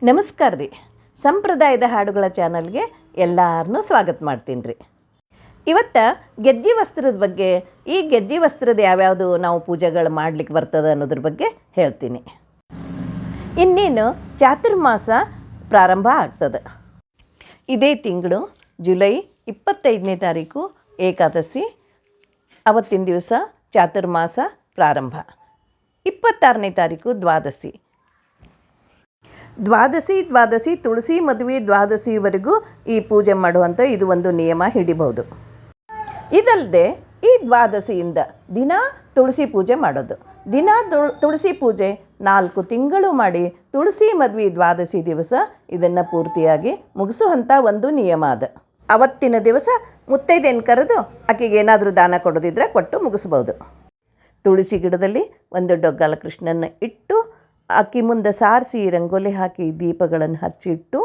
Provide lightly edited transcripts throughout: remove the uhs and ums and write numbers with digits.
ನಮಸ್ಕಾರ ರೀ. ಸಂಪ್ರದಾಯದ ಹಾಡುಗಳ ಚಾನಲ್ಗೆ ಎಲ್ಲರನ್ನೂ ಸ್ವಾಗತ ಮಾಡ್ತೀನಿ ರೀ. ಇವತ್ತು ಗೆಜ್ಜೆ ವಸ್ತ್ರದ ಬಗ್ಗೆ, ಈ ಗೆಜ್ಜೆ ವಸ್ತ್ರದ ಯಾವ್ಯಾವುದು ನಾವು ಪೂಜೆಗಳು ಮಾಡ್ಲಿಕ್ಕೆ ಬರ್ತದೆ ಅನ್ನೋದ್ರ ಬಗ್ಗೆ ಹೇಳ್ತೀನಿ. ಇನ್ನೇನು ಚಾತುರ್ಮಾಸ ಪ್ರಾರಂಭ ಆಗ್ತದೆ. ಇದೇ ತಿಂಗಳು ಜುಲೈ 25ನೇ ತಾರೀಕು ಏಕಾದಶಿ, ಅವತ್ತಿನ ದಿವಸ ಚಾತುರ್ಮಾಸ ಪ್ರಾರಂಭ. 26ನೇ ತಾರೀಕು ದ್ವಾದಶಿ. ದ್ವಾದಶಿ ತುಳಸಿ ಮದುವೆ ದ್ವಾದಶಿವರೆಗೂ ಈ ಪೂಜೆ ಮಾಡುವಂಥ ಇದು ಒಂದು ನಿಯಮ ಹಿಡಿಬಹುದು. ಇದಲ್ಲದೆ ಈ ದ್ವಾದಶಿಯಿಂದ ದಿನ ತುಳಸಿ ಪೂಜೆ ಮಾಡೋದು. ದಿನ ತುಳಸಿ ಪೂಜೆ 4 ತಿಂಗಳು ಮಾಡಿ ತುಳಸಿ ಮದುವೆ ದ್ವಾದಶಿ ದಿವಸ ಇದನ್ನು ಪೂರ್ತಿಯಾಗಿ ಮುಗಿಸುವಂಥ ಒಂದು ನಿಯಮ ಅದು. ಅವತ್ತಿನ ದಿವಸ ಮುತ್ತೈದೆಯನ್ನು ಕರೆದು ಆಕೆಗೆ ಏನಾದರೂ ದಾನ ಕೊಡೋದಿದ್ರೆ ಕೊಟ್ಟು ಮುಗಿಸ್ಬೋದು. ತುಳಸಿ ಗಿಡದಲ್ಲಿ ಒಂದು ಡೊಗ್ಗಾಲ ಕೃಷ್ಣನ ಇಟ್ಟು ಅಕ್ಕಿ ಮುಂದೆ ಸಾರಿಸಿ ರಂಗೋಲಿ ಹಾಕಿ ದೀಪಗಳನ್ನು ಹಚ್ಚಿಟ್ಟು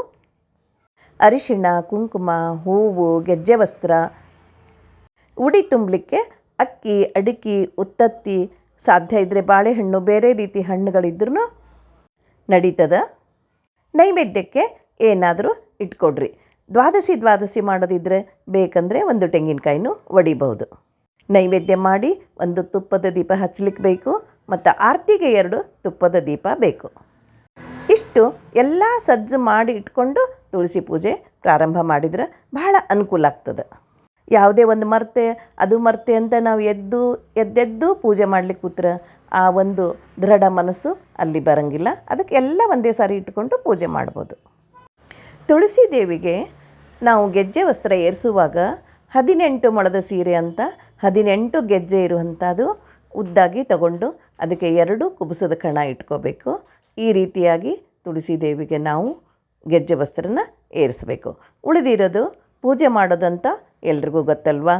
ಅರಿಶಿಣ, ಕುಂಕುಮ, ಹೂವು, ಗೆಜ್ಜೆ ವಸ್ತ್ರ, ಉಡಿ ತುಂಬಲಿಕ್ಕೆ ಅಕ್ಕಿ, ಅಡಿಕೆ, ಉತ್ತತ್ತಿ, ಸಾಧ್ಯ ಇದ್ದರೆ ಬಾಳೆಹಣ್ಣು, ಬೇರೆ ರೀತಿ ಹಣ್ಣುಗಳಿದ್ರೂ ನಡೀತದೆ. ನೈವೇದ್ಯಕ್ಕೆ ಏನಾದರೂ ಇಟ್ಕೊಡ್ರಿ. ದ್ವಾದಶಿ ಮಾಡೋದಿದ್ರೆ ಬೇಕಂದರೆ ಒಂದು ತೆಂಗಿನಕಾಯಿನೂ ಒಡಿಬಹುದು. ನೈವೇದ್ಯ ಮಾಡಿ ಒಂದು ತುಪ್ಪದ ದೀಪ ಹಚ್ಚಲಿಕ್ಕೆ ಬೇಕು ಮತ್ತು ಆರತಿಗೆ 2 ತುಪ್ಪದ ದೀಪ ಬೇಕು. ಇಷ್ಟು ಎಲ್ಲ ಸಜ್ಜು ಮಾಡಿ ಇಟ್ಕೊಂಡು ತುಳಸಿ ಪೂಜೆ ಪ್ರಾರಂಭ ಮಾಡಿದ್ರೆ ಬಹಳ ಅನುಕೂಲ ಆಗ್ತದೆ. ಯಾವುದೇ ಒಂದು ಮರ್ತೆ ಅಂತ ನಾವು ಎದ್ದೆದ್ದು ಪೂಜೆ ಮಾಡಲಿಕ್ಕೆ ಕೂತ್ರೆ ಆ ಒಂದು ದೃಢ ಮನಸ್ಸು ಅಲ್ಲಿ ಬರೋಂಗಿಲ್ಲ. ಅದಕ್ಕೆ ಎಲ್ಲ ಒಂದೇ ಸಾರಿ ಇಟ್ಕೊಂಡು ಪೂಜೆ ಮಾಡ್ಬೋದು. ತುಳಸಿ ದೇವಿಗೆ ನಾವು ಗೆಜ್ಜೆ ವಸ್ತ್ರ ಏರಿಸುವಾಗ 18 ಮೊಳದ ಸೀರೆ ಅಂತ 18 ಗೆಜ್ಜೆ ಇರುವಂಥದ್ದು ಉದ್ದಾಗಿ ತಗೊಂಡು ಅದಕ್ಕೆ 2 ಕುಬುಸದ ಕಣ ಇಟ್ಕೋಬೇಕು. ಈ ರೀತಿಯಾಗಿ ತುಳಸಿ ದೇವಿಗೆ ನಾವು ಗೆಜ್ಜೆ ವಸ್ತ್ರನ ಏರಿಸಬೇಕು. ಉಳಿದಿರೋದು ಪೂಜೆ ಮಾಡೋದಂತ ಎಲ್ರಿಗೂ ಗೊತ್ತಲ್ವಾ.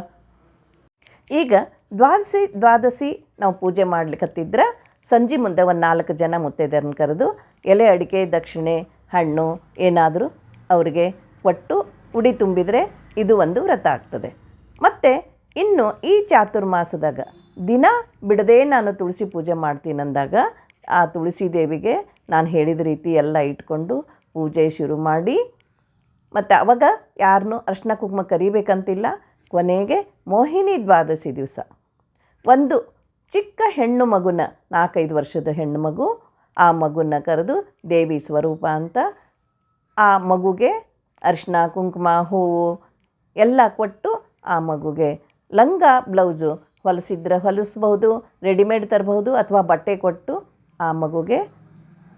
ಈಗ ದ್ವಾದಶಿ ನಾವು ಪೂಜೆ ಮಾಡ್ಲಿಕ್ಕತ್ತಿದ್ರೆ ಸಂಜೆ ಮುಂದೆ ಒಂದು 4 ಜನ ಮುತ್ತೈದೆಯರನ್ನ ಕರೆದು ಎಲೆ, ಅಡಿಕೆ, ದಕ್ಷಿಣೆ, ಹಣ್ಣು ಏನಾದರೂ ಅವರಿಗೆ ಕೊಟ್ಟು ಉಡಿ ತುಂಬಿದರೆ ಇದು ಒಂದು ವ್ರತ ಆಗ್ತದೆ. ಮತ್ತು ಇನ್ನು ಈ ಚಾತುರ್ಮಾಸದಾಗ ದಿನ ಬಿಡದೆ ನಾನು ತುಳಸಿ ಪೂಜೆ ಮಾಡ್ತೀನಿ ಅಂದಾಗ ಆ ತುಳಸಿ ದೇವಿಗೆ ನಾನು ಹೇಳಿದ ರೀತಿ ಎಲ್ಲ ಇಟ್ಕೊಂಡು ಪೂಜೆ ಶುರು ಮಾಡಿ, ಮತ್ತು ಅವಾಗ ಯಾರನ್ನೂ ಅರ್ಶಿನ ಕುಂಕುಮ ಕರಿಬೇಕಂತಿಲ್ಲ. ಕೊನೆಗೆ ಮೋಹಿನಿ ದ್ವಾದಶಿ ದಿವಸ ಒಂದು ಚಿಕ್ಕ ಹೆಣ್ಣು ಮಗುನ, 4-5 ವರ್ಷದ ಹೆಣ್ಣು ಮಗು, ಆ ಮಗುನ ಕರೆದು ದೇವಿ ಸ್ವರೂಪ ಅಂತ ಆ ಮಗುಗೆ ಅರ್ಶಿನ ಕುಂಕುಮ ಹೂವು ಎಲ್ಲ ಕೊಟ್ಟು ಆ ಮಗುಗೆ ಲಂಗ ಬ್ಲೌಸು ಹೊಲಿಸಿದ್ರೆ ಹೊಲಿಸ್ಬಹುದು, ರೆಡಿಮೇಡ್ ತರಬಹುದು, ಅಥವಾ ಬಟ್ಟೆ ಕೊಟ್ಟು ಆ ಮಗುಗೆ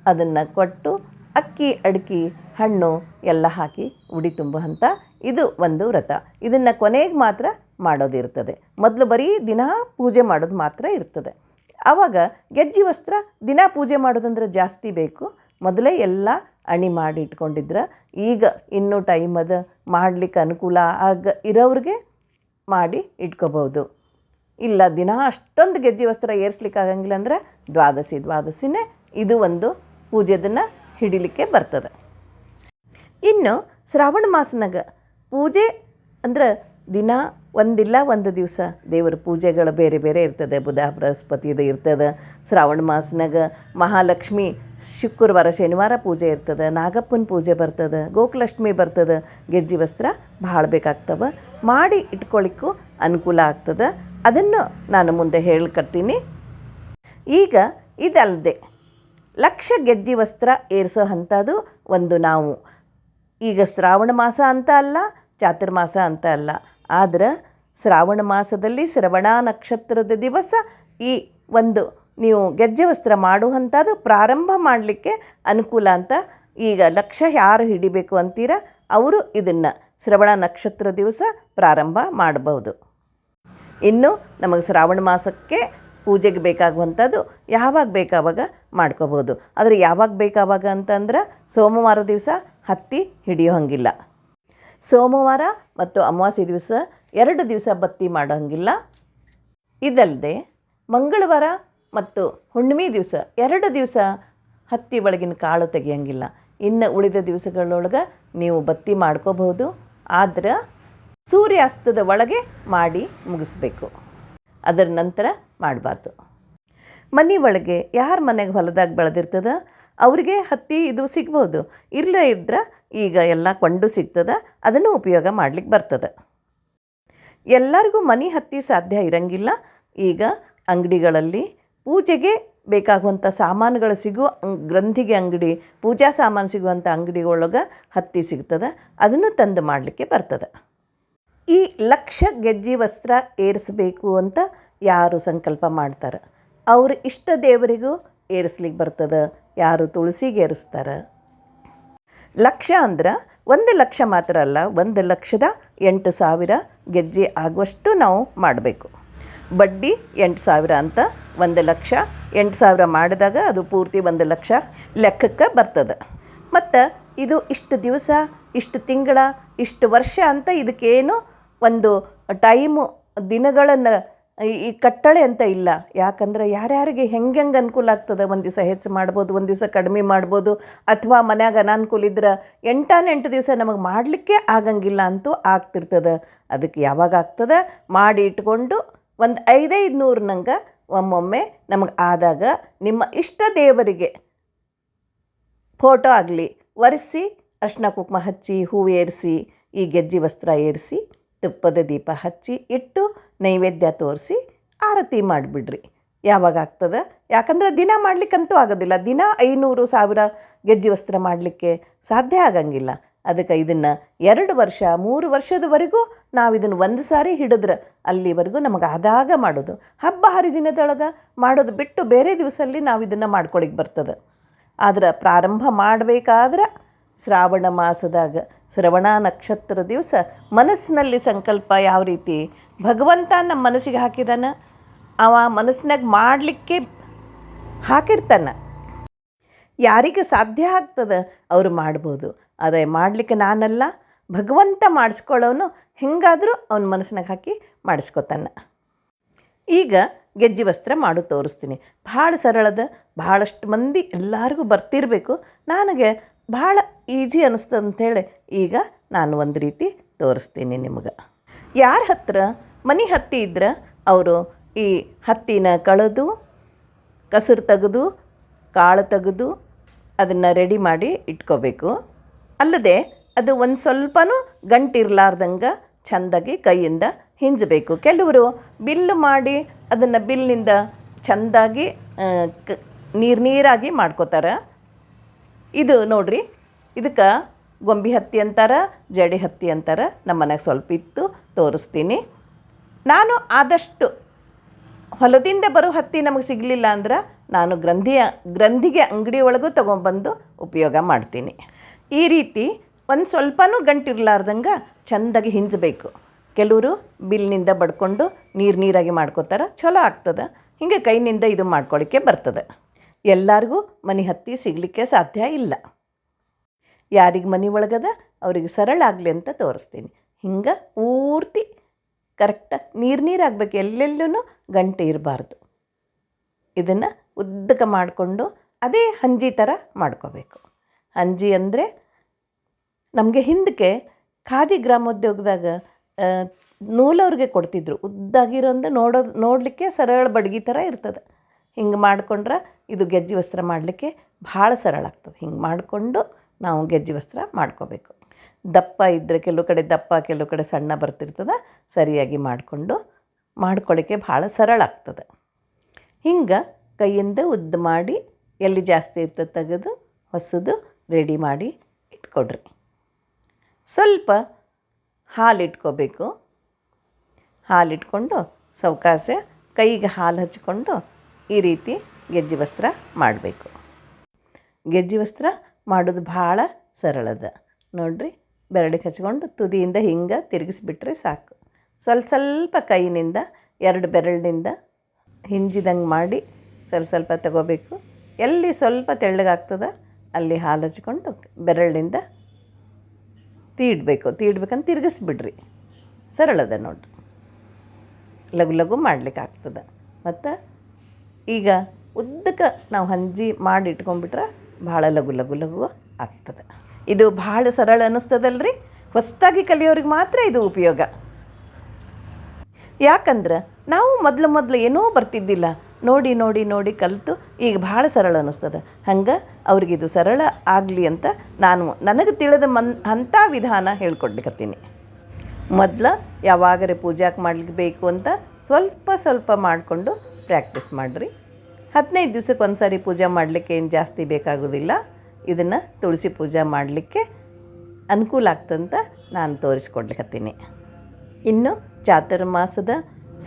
ಅದನ್ನು ಕೊಟ್ಟು ಅಕ್ಕಿ, ಅಡಿಕೆ, ಹಣ್ಣು ಎಲ್ಲ ಹಾಕಿ ಉಡಿ ತುಂಬುವಂಥ ಇದು ಒಂದು ವ್ರತ. ಇದನ್ನು ಕೊನೆಗೆ ಮಾತ್ರ ಮಾಡೋದಿರ್ತದೆ. ಮೊದಲು ಬರೀ ದಿನ ಪೂಜೆ ಮಾಡೋದು ಮಾತ್ರ ಇರ್ತದೆ. ಆವಾಗ ಗೆಜ್ಜೆ ವಸ್ತ್ರ ದಿನ ಪೂಜೆ ಮಾಡೋದಂದ್ರೆ ಜಾಸ್ತಿ ಬೇಕು. ಮೊದಲೇ ಎಲ್ಲ ಅಣಿ ಮಾಡಿ ಇಟ್ಕೊಂಡಿದ್ರೆ ಈಗ ಇನ್ನೂ ಟೈಮ್ ಅದ ಮಾಡಲಿಕ್ಕೆ ಅನುಕೂಲ ಇರೋರಿಗೆ ಮಾಡಿ ಇಟ್ಕೋಬೋದು. ಇಲ್ಲ ದಿನ ಅಷ್ಟೊಂದು ಗೆಜ್ಜೆ ವಸ್ತ್ರ ಏರಿಸ್ಲಿಕ್ಕೆ ಆಗಂಗಿಲ್ಲ ಅಂದರೆ ದ್ವಾದಶಿನೇ ಇದು ಒಂದು ಪೂಜೆದನ್ನು ಹಿಡಿಲಿಕ್ಕೆ ಬರ್ತದೆ. ಇನ್ನು ಶ್ರಾವಣ ಮಾಸನಾಗ ಪೂಜೆ ಅಂದ್ರೆ ದಿನ ಒಂದಿಲ್ಲ ಒಂದು ದಿವಸ ದೇವರ ಪೂಜೆಗಳು ಬೇರೆ ಬೇರೆ ಇರ್ತದೆ. ಬುಧ ಬೃಹಸ್ಪತಿದು ಇರ್ತದೆ. ಶ್ರಾವಣ ಮಾಸನಾಗ ಮಹಾಲಕ್ಷ್ಮಿ ಶುಕ್ರವಾರ ಶನಿವಾರ ಪೂಜೆ ಇರ್ತದೆ. ನಾಗಪ್ಪನ ಪೂಜೆ ಬರ್ತದೆ. ಗೋಕುಲಾಷ್ಟಮಿ ಬರ್ತದೆ. ಗೆಜ್ಜೆ ವಸ್ತ್ರ ಭಾಳ ಬೇಕಾಗ್ತವೆ. ಮಾಡಿ ಇಟ್ಕೊಳ್ಳಿಕ್ಕೂ ಅನುಕೂಲ ಆಗ್ತದೆ. ಅದನ್ನು ನಾನು ಮುಂದೆ ಹೇಳ್ಕೊಡ್ತೀನಿ. ಈಗ ಇದಲ್ಲದೆ ಲಕ್ಷ ಗೆಜ್ಜೆ ವಸ್ತ್ರ ಏರಿಸೋ ಅಂಥದ್ದು ಒಂದು ನಾವು ಈಗ ಶ್ರಾವಣ ಮಾಸ ಅಂತ ಅಲ್ಲ, ಚಾತುರ್ಮಾಸ ಅಂತ ಅಲ್ಲ, ಆದರೆ ಶ್ರಾವಣ ಮಾಸದಲ್ಲಿ ಶ್ರವಣ ನಕ್ಷತ್ರದ ದಿವಸ ಈ ಒಂದು ನೀವು ಗೆಜ್ಜೆ ವಸ್ತ್ರ ಮಾಡುವಂಥದ್ದು ಪ್ರಾರಂಭ ಮಾಡಲಿಕ್ಕೆ ಅನುಕೂಲ ಅಂತ. ಈಗ ಲಕ್ಷ ಯಾರು ಹಿಡಿಬೇಕು ಅಂತೀರ ಅವರು ಇದನ್ನು ಶ್ರವಣ ನಕ್ಷತ್ರ ದಿವಸ ಪ್ರಾರಂಭ ಮಾಡಬಹುದು. ಇನ್ನು ನಮಗೆ ಶ್ರಾವಣ ಮಾಸಕ್ಕೆ ಪೂಜೆಗೆ ಬೇಕಾಗುವಂಥದ್ದು ಯಾವಾಗ ಬೇಕಾವಾಗ ಮಾಡ್ಕೋಬೋದು. ಆದರೆ ಯಾವಾಗ ಬೇಕಾವಾಗ ಅಂತಂದ್ರೆ ಸೋಮವಾರ ದಿವಸ ಹತ್ತಿ ಹಿಡಿಯೋ ಹಂಗಿಲ್ಲ. ಸೋಮವಾರ ಮತ್ತು ಅಮಾವಾಸ್ಯೆ ದಿವಸ 2 ದಿವಸ ಬತ್ತಿ ಮಾಡೋ ಹಂಗಿಲ್ಲ. ಇದಲ್ಲದೆ ಮಂಗಳವಾರ ಮತ್ತು ಹುಣ್ಣಿಮೆ ದಿವಸ 2 ದಿವಸ ಹತ್ತಿ ಒಳಗಿನ ಕಾಳು ತೆಗಿಯಂಗಿಲ್ಲ. ಇನ್ನು ಉಳಿದ ದಿವಸಗಳೊಳಗೆ ನೀವು ಬತ್ತಿ ಮಾಡ್ಕೋಬಹುದು. ಆದರೆ ಸೂರ್ಯಾಸ್ತದ ಒಳಗೆ ಮಾಡಿ ಮುಗಿಸ್ಬೇಕು. ಅದರ ನಂತರ ಮಾಡಬಾರ್ದು. ಮನೆ ಒಳಗೆ ಯಾರ ಮನೆಗೆ ಹೊಲದಾಗ ಬೆಳೆದಿರ್ತದೆ ಅವ್ರಿಗೆ ಹತ್ತಿ ಇದು ಸಿಗ್ಬೋದು. ಇಲ್ಲೇ ಇದ್ರೆ ಈಗ ಎಲ್ಲ ಕೊಂಡು ಸಿಗ್ತದೆ, ಅದನ್ನು ಉಪಯೋಗ ಮಾಡ್ಲಿಕ್ಕೆ ಬರ್ತದೆ. ಎಲ್ಲರಿಗೂ ಮನೆ ಹತ್ತಿ ಸಾಧ್ಯ ಇರಂಗಿಲ್ಲ. ಈಗ ಅಂಗಡಿಗಳಲ್ಲಿ ಪೂಜೆಗೆ ಬೇಕಾಗುವಂಥ ಸಾಮಾನುಗಳು ಸಿಗೋ ಗ್ರಂಥಿಗೆ ಅಂಗಡಿ, ಪೂಜಾ ಸಾಮಾನು ಸಿಗುವಂಥ ಅಂಗಡಿ ಒಳಗೆ ಹತ್ತಿ ಸಿಗ್ತದೆ, ಅದನ್ನು ತಂದು ಮಾಡಲಿಕ್ಕೆ ಬರ್ತದೆ. ಈ ಲಕ್ಷ ಗೆಜ್ಜೆ ವಸ್ತ್ರ ಏರಿಸಬೇಕು ಅಂತ ಯಾರು ಸಂಕಲ್ಪ ಮಾಡ್ತಾರೆ, ಅವ್ರ ಇಷ್ಟ ದೇವರಿಗೂ ಏರಿಸ್ಲಿಕ್ಕೆ ಬರ್ತದೆ. ಯಾರು ತುಳಸಿಗೆ ಏರಿಸ್ತಾರೆ. ಲಕ್ಷ ಅಂದ್ರೆ 1,00,000 ಮಾತ್ರ ಅಲ್ಲ, 1,08,000 ಗೆಜ್ಜೆ ಆಗುವಷ್ಟು ನಾವು ಮಾಡಬೇಕು. ಬಡ್ಡಿ 8,000 ಅಂತ 1,00,000 8,000 ಮಾಡಿದಾಗ ಅದು ಪೂರ್ತಿ 1,00,000 ಲೆಕ್ಕಕ್ಕೆ ಬರ್ತದೆ. ಮತ್ತು ಇದು ಇಷ್ಟು ದಿವಸ, ಇಷ್ಟು ತಿಂಗಳ, ಇಷ್ಟು ವರ್ಷ ಅಂತ ಇದಕ್ಕೇನು ಒಂದು ಟೈಮು ದಿನಗಳನ್ನು ಈ ಕಟ್ಟಳೆ ಅಂತ ಇಲ್ಲ. ಯಾಕಂದ್ರೆ ಯಾರ್ಯಾರಿಗೆ ಹೆಂಗೆ ಅನುಕೂಲ ಆಗ್ತದೆ, ಒಂದು ದಿವಸ ಹೆಚ್ಚು ಮಾಡ್ಬೋದು, ಒಂದು ದಿವಸ ಕಡಿಮೆ ಮಾಡ್ಬೋದು, ಅಥವಾ ಮನ್ಯಾಗ ಅನಾನುಕೂಲ ಇದ್ರೆ 8 ದಿವಸ ನಮಗೆ ಮಾಡಲಿಕ್ಕೆ ಆಗಂಗಿಲ್ಲ ಅಂತೂ ಆಗ್ತಿರ್ತದೆ. ಅದಕ್ಕೆ ಯಾವಾಗ ಆಗ್ತದೆ ಮಾಡಿ ಇಟ್ಕೊಂಡು ಒಂದು 500 ನಂಗೆ ಒಮ್ಮೊಮ್ಮೆ ನಮಗೆ ಆದಾಗ ನಿಮ್ಮ ಇಷ್ಟ ದೇವರಿಗೆ ಫೋಟೋ ಆಗಲಿ ಒರೆಸಿ, ಅರ್ಶಿನ ಕುಂಕುಮ ಹಚ್ಚಿ, ಹೂವು ಏರಿಸಿ, ಈ ಗೆಜ್ಜೆ ವಸ್ತ್ರ ಏರಿಸಿ, ತುಪ್ಪದ ದೀಪ ಹಚ್ಚಿ ಇಟ್ಟು ನೈವೇದ್ಯ ತೋರಿಸಿ ಆರತಿ ಮಾಡಿಬಿಡ್ರಿ. ಯಾವಾಗ ಆಗ್ತದೆ? ಯಾಕಂದ್ರೆ ದಿನ ಮಾಡಲಿಕ್ಕಂತೂ ಆಗೋದಿಲ್ಲ. ದಿನ 500,000 ಗೆಜ್ಜೆ ವಸ್ತ್ರ ಮಾಡಲಿಕ್ಕೆ ಸಾಧ್ಯ ಆಗಂಗಿಲ್ಲ. ಅದಕ್ಕೆ ಇದನ್ನು 2 ವರ್ಷ 3 ವರ್ಷದವರೆಗೂ ನಾವು ಇದನ್ನು ಒಂದು ಸಾರಿ ಹಿಡಿದ್ರೆ ಅಲ್ಲಿವರೆಗೂ ನಮಗೆ ಆದಾಗ ಮಾಡೋದು. ಹಬ್ಬ ಹರಿದಿನದೊಳಗೆ ಮಾಡೋದು ಬಿಟ್ಟು ಬೇರೆ ದಿವಸದಲ್ಲಿ ನಾವು ಇದನ್ನು ಮಾಡ್ಕೊಳಿಕ್ಕೆ ಬರ್ತದೆ. ಆದ್ರೆ ಪ್ರಾರಂಭ ಮಾಡಬೇಕಾದ್ರೆ ಶ್ರಾವಣ ಮಾಸದಾಗ ಶ್ರವಣ ನಕ್ಷತ್ರ ದಿವಸ ಮನಸ್ಸಿನಲ್ಲಿ ಸಂಕಲ್ಪ ಯಾವ ರೀತಿ ಭಗವಂತ ನಮ್ಮ ಮನಸ್ಸಿಗೆ ಹಾಕಿದಾನ, ಅವ ಮನಸ್ಸಿನಾಗ ಮಾಡಲಿಕ್ಕೆ ಹಾಕಿರ್ತಾನೆ. ಯಾರಿಗೆ ಸಾಧ್ಯ ಆಗ್ತದೆ ಅವರು ಮಾಡ್ಬೋದು. ಆದರೆ ಮಾಡಲಿಕ್ಕೆ ನಾನಲ್ಲ, ಭಗವಂತ ಮಾಡಿಸ್ಕೊಳ್ಳೋನು ಹೆಂಗಾದರೂ ಅವನ ಮನಸ್ಸಿನಾಗ ಹಾಕಿ ಮಾಡಿಸ್ಕೊತಾನೆ. ಈಗ ಗೆಜ್ಜೆ ವಸ್ತ್ರ ಮಾಡು ತೋರಿಸ್ತೀನಿ. ಭಾಳ ಸರಳದ, ಭಾಳಷ್ಟು ಮಂದಿ ಎಲ್ಲರಿಗೂ ಬರ್ತಿರಬೇಕು. ನನಗೆ ಭಾಳ ಈಜಿ ಅನ್ನಿಸ್ತದೆ ಅಂಥೇಳಿ ಈಗ ನಾನು ಒಂದು ರೀತಿ ತೋರಿಸ್ತೀನಿ ನಿಮ್ಗೆ. ಯಾರ ಹತ್ರ ಮನೆ ಹತ್ತಿ ಇದ್ರೆ ಅವರು ಈ ಹತ್ತಿನ ಕಳೆದು, ಕಸರು ತೆಗೆದು, ಕಾಳು ತೆಗೆದು ಅದನ್ನು ರೆಡಿ ಮಾಡಿ ಇಟ್ಕೋಬೇಕು. ಅಲ್ಲದೆ ಅದು ಒಂದು ಸ್ವಲ್ಪನೂ ಗಂಟಿರ್ಲಾರ್ದಂಗೆ ಚೆಂದಾಗಿ ಕೈಯಿಂದ ಹಿಂಜಬೇಕು. ಕೆಲವರು ಬಿಲ್ಲು ಮಾಡಿ ಅದನ್ನು ಬಿಲ್ಲಿನಿಂದ ಚೆಂದಾಗಿ ನೀರಾಗಿ ಮಾಡ್ಕೋತಾರೆ. ಇದು ನೋಡ್ರಿ, ಇದಕ್ಕೆ ಗೊಂಬಿ ಹತ್ತಿ ಅಂತಾರೆ, ಜಡಿ ಹತ್ತಿ ಅಂತಾರೆ. ನಮ್ಮ ಮನೆಗೆ ಸ್ವಲ್ಪ ಇತ್ತು, ತೋರಿಸ್ತೀನಿ. ನಾನು ಆದಷ್ಟು ಹೊಲದಿಂದ ಬರೋ ಹತ್ತಿ ನಮಗೆ ಸಿಗಲಿಲ್ಲ ಅಂದ್ರೆ ನಾನು ಗ್ರಂಥಿಗೆ ಅಂಗಡಿ ಒಳಗೂ ತೊಗೊಂಬಂದು ಉಪಯೋಗ ಮಾಡ್ತೀನಿ. ಈ ರೀತಿ ಒಂದು ಸ್ವಲ್ಪನೂ ಗಂಟಿರ್ಲಾರ್ದಂಗೆ ಚೆಂದಾಗಿ ಹಿಂಜಬೇಕು. ಕೆಲವರು ಬಿಲ್ನಿಂದ ಬಡ್ಕೊಂಡು ನೀರಾಗಿ ಮಾಡ್ಕೋತಾರೆ, ಚಲೋ ಆಗ್ತದೆ. ಹೀಗೆ ಕೈನಿಂದ ಇದು ಮಾಡ್ಕೊಳ್ಳಿಕ್ಕೆ ಬರ್ತದೆ. ಎಲ್ಲರಿಗೂ ಮನೆ ಹತ್ತಿ ಸಿಗಲಿಕ್ಕೆ ಸಾಧ್ಯ ಇಲ್ಲ. ಯಾರಿಗೆ ಮನೆ ಒಳಗದ ಅವ್ರಿಗೆ ಸರಳ ಆಗಲಿ ಅಂತ ತೋರಿಸ್ತೀನಿ. ಹಿಂಗೆ ಪೂರ್ತಿ ಕರೆಕ್ಟಾಗಿ ನೀರಾಗಬೇಕು, ಎಲ್ಲೆಲ್ಲೂ ಗಂಟೆ ಇರಬಾರ್ದು. ಇದನ್ನು ಉದ್ದಕ್ಕೆ ಮಾಡಿಕೊಂಡು ಅದೇ ಹಂಜಿ ಥರ ಮಾಡ್ಕೋಬೇಕು. ಹಂಜಿ ಅಂದರೆ ನಮಗೆ ಹಿಂದಕ್ಕೆ ಖಾದಿ ಗ್ರಾಮೋದ್ಯೋಗದಾಗ ನೂಲವ್ರಿಗೆ ಕೊಡ್ತಿದ್ರು. ಉದ್ದಾಗಿರೋಂದು ನೋಡಲಿಕ್ಕೆ ಸರಳ ಬಡ್ಗಿ ಥರ ಇರ್ತದೆ. ಹಿಂಗೆ ಮಾಡಿಕೊಂಡ್ರೆ ಇದು ಗೆಜ್ಜೆ ವಸ್ತ್ರ ಮಾಡಲಿಕ್ಕೆ ಭಾಳ ಸರಳ ಆಗ್ತದೆ. ಹಿಂಗೆ ಮಾಡಿಕೊಂಡು ನಾವು ಗೆಜ್ಜೆ ವಸ್ತ್ರ ಮಾಡ್ಕೋಬೇಕು. ದಪ್ಪ ಇದ್ದರೆ ಕೆಲವು ಕಡೆ ದಪ್ಪ, ಕೆಲವು ಕಡೆ ಸಣ್ಣ ಬರ್ತಿರ್ತದೆ. ಸರಿಯಾಗಿ ಮಾಡಿಕೊಂಡು ಮಾಡ್ಕೊಳ್ಳಿಕ್ಕೆ ಭಾಳ ಸರಳ ಆಗ್ತದೆ. ಹಿಂಗೆ ಕೈಯಿಂದ ಉದ್ದ ಮಾಡಿ ಎಲ್ಲಿ ಜಾಸ್ತಿ ಇರ್ತದೆ ತೆಗೆದು ಹೊಸದು ರೆಡಿ ಮಾಡಿ ಇಟ್ಕೊಡ್ರಿ. ಸ್ವಲ್ಪ ಹಾಲು ಇಟ್ಕೋಬೇಕು. ಹಾಲಿಟ್ಕೊಂಡು ಸಾವಕಾಶ ಕೈಗೆ ಹಾಲು ಹಚ್ಕೊಂಡು ಈ ರೀತಿ ಗೆಜ್ಜೆ ವಸ್ತ್ರ ಮಾಡಬೇಕು. ಗೆಜ್ಜೆ ವಸ್ತ್ರ ಮಾಡೋದು ಭಾಳ ಸರಳದ ನೋಡ್ರಿ. ಬೆರಳಿಗೆ ಹಚ್ಕೊಂಡು ತುದಿಯಿಂದ ಹಿಂಗೆ ತಿರುಗಿಸ್ಬಿಟ್ರೆ ಸಾಕು. ಸ್ವಲ್ಪ ಕೈನಿಂದ 2 ಬೆರಳಿನಿಂದ ಹಿಂಜಿದಂಗೆ ಮಾಡಿ ಸ್ವಲ್ಪ ತಗೋಬೇಕು. ಎಲ್ಲಿ ಸ್ವಲ್ಪ ತೆಳ್ಳಗಾಗ್ತದೆ ಅಲ್ಲಿ ಹಾಲು ಹಚ್ಕೊಂಡು ಬೆರಳಿನಿಂದ ತೀಡ್ಬೇಕಂತ ತಿರುಗಿಸ್ಬಿಡ್ರಿ. ಸರಳದ ನೋಡ್ರಿ, ಲಘು ಲಘು ಮಾಡ್ಲಿಕ್ಕೆ ಆಗ್ತದೆ. ಮತ್ತು ಈಗ ಉದ್ದಕ್ಕೆ ನಾವು ಹಂಜಿ ಮಾಡಿ ಇಟ್ಕೊಂಡ್ಬಿಟ್ರೆ ಭಾಳ ಲಘು ಲಘು ಲಘು ಆಗ್ತದೆ. ಇದು ಭಾಳ ಸರಳ ಅನ್ನಿಸ್ತದಲ್ರಿ. ಹೊಸದಾಗಿ ಕಲಿಯೋರಿಗೆ ಮಾತ್ರ ಇದು ಉಪಯೋಗ. ಯಾಕಂದ್ರೆ ನಾವು ಮೊದಲು ಏನೂ ಬರ್ತಿದ್ದಿಲ್ಲ. ನೋಡಿ ನೋಡಿ ನೋಡಿ ಕಲಿತು ಈಗ ಭಾಳ ಸರಳ ಅನ್ನಿಸ್ತದೆ. ಹಂಗೆ ಅವ್ರಿಗಿದು ಸರಳ ಆಗಲಿ ಅಂತ ನಾನು ನನಗೆ ತಿಳಿದ ಅಂಥ ವಿಧಾನ ಹೇಳ್ಕೊಡ್ಲಿಕತ್ತೀನಿ. ಮೊದಲು ಯಾವಾಗರೆ ಪೂಜಾಕ್ಕೆ ಮಾಡ್ಲಿಕ್ಕೆ ಬೇಕು ಅಂತ ಸ್ವಲ್ಪ ಸ್ವಲ್ಪ ಮಾಡಿಕೊಂಡು ಪ್ರಾಕ್ಟೀಸ್ ಮಾಡಿರಿ. 15 ದಿವ್ಸಕ್ಕೆ ಒಂದು ಸಾರಿ ಪೂಜೆ ಮಾಡಲಿಕ್ಕೆ ಏನು ಜಾಸ್ತಿ ಬೇಕಾಗೋದಿಲ್ಲ. ಇದನ್ನು ತುಳಸಿ ಪೂಜೆ ಮಾಡಲಿಕ್ಕೆ ಅನುಕೂಲ ಆಗ್ತಂತ ನಾನು ತೋರಿಸ್ಕೊಡ್ಲಿಕತ್ತೀನಿ. ಇನ್ನು ಚಾತುರ್ಮಾಸದ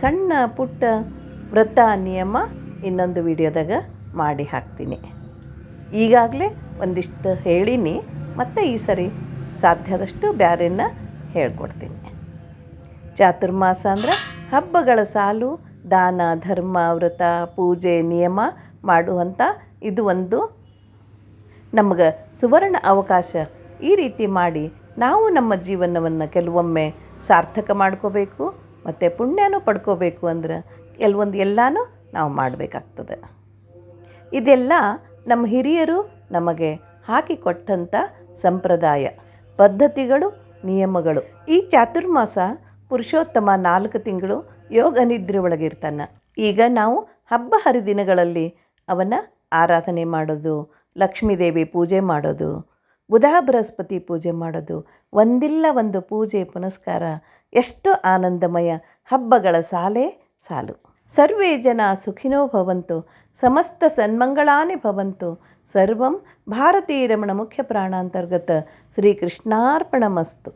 ಸಣ್ಣ ಪುಟ್ಟ ವ್ರತ ನಿಯಮ ಇನ್ನೊಂದು ವಿಡಿಯೋದಾಗ ಮಾಡಿ ಹಾಕ್ತೀನಿ. ಈಗಾಗಲೇ ಒಂದಿಷ್ಟು ಹೇಳೀನಿ, ಮತ್ತು ಈ ಸರಿ ಸಾಧ್ಯದಷ್ಟು ಬ್ಯಾರೆನ ಹೇಳ್ಕೊಡ್ತೀನಿ. ಚಾತುರ್ಮಾಸ ಅಂದ್ರೆ ಹಬ್ಬಗಳ ಸಾಲು, ದಾನ ಧರ್ಮ ವ್ರತ ಪೂಜೆ ನಿಯಮ ಮಾಡುವಂಥ ಇದು ಒಂದು ನಮಗೆ ಸುವರ್ಣ ಅವಕಾಶ. ಈ ರೀತಿ ಮಾಡಿ ನಾವು ನಮ್ಮ ಜೀವನವನ್ನು ಕೆಲವೊಮ್ಮೆ ಸಾರ್ಥಕ ಮಾಡ್ಕೋಬೇಕು ಮತ್ತು ಪುಣ್ಯನೂ ಪಡ್ಕೋಬೇಕು ಅಂದ್ರೆ ಎಲ್ಲನೂ ನಾವು ಮಾಡಬೇಕಾಗ್ತದೆ. ಇದೆಲ್ಲ ನಮ್ಮ ಹಿರಿಯರು ನಮಗೆ ಹಾಕಿಕೊಟ್ಟಂಥ ಸಂಪ್ರದಾಯ ಪದ್ಧತಿಗಳು ನಿಯಮಗಳು. ಈ ಚಾತುರ್ಮಾಸ ಪುರುಷೋತ್ತಮ 4 ತಿಂಗಳು ಯೋಗ ನಿದ್ರೆ ಒಳಗಿರ್ತಾನೆ. ಈಗ ನಾವು ಹಬ್ಬ ಹರಿದಿನಗಳಲ್ಲಿ ಅವನ ಆರಾಧನೆ ಮಾಡೋದು, ಲಕ್ಷ್ಮೀದೇವಿ ಪೂಜೆ ಮಾಡೋದು, ಬುಧ ಬೃಹಸ್ಪತಿ ಪೂಜೆ ಮಾಡೋದು, ಒಂದಿಲ್ಲ ಒಂದು ಪೂಜೆ ಪುನಸ್ಕಾರ, ಎಷ್ಟು ಆನಂದಮಯ ಹಬ್ಬಗಳ ಸಾಲೇ ಸಾಲು. ಸರ್ವೇ ಜನ ಸುಖಿನೋ ಭವಂತು, ಸಮಸ್ತ ಸನ್ಮಂಗಳಾನಿ ಭವಂತು, ಸರ್ವಂ ಭಾರತೀ ರಮಣ ಮುಖ್ಯ ಪ್ರಾಣಾಂತರ್ಗತ ಶ್ರೀಕೃಷ್ಣಾರ್ಪಣಮಸ್ತು.